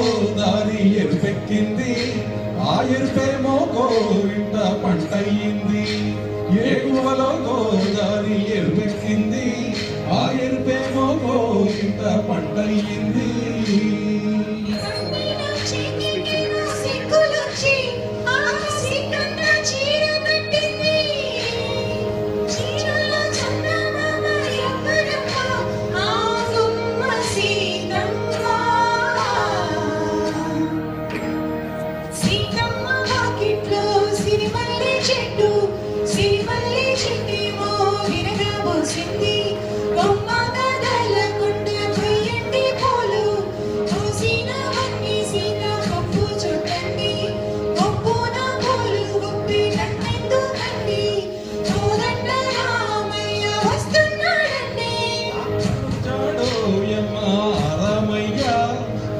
గోదారి ఎరుపెక్కింది, ఆ ఎరుపేమో గోరింట పంటయ్యింది. ఏగువలో గోదారి ఎరుపెక్కింది, ఆ ఎరుపేమో గోరింట పంటయ్యింది.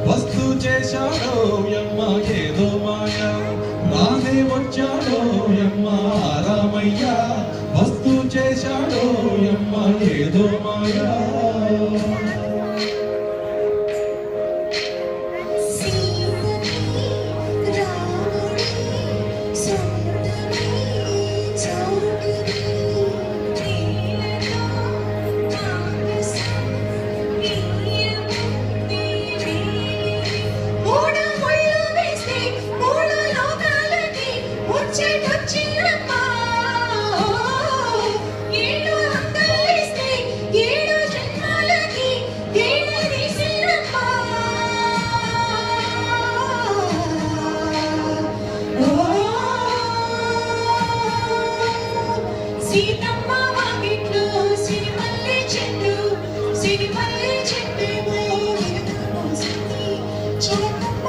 వస్తు చేశాడో యమ్మ ఏదో మాయ, రానే వచ్చాడో యమ్మ రామయ్య. వస్తు చేశాడో యమ్మ ఏదో మాయ. సీతమ్మ వాకిట్లో సిరిమల్లె చెట్టు, సిరిమల్లె చెట్టు మోసింది. చిలకమ్మ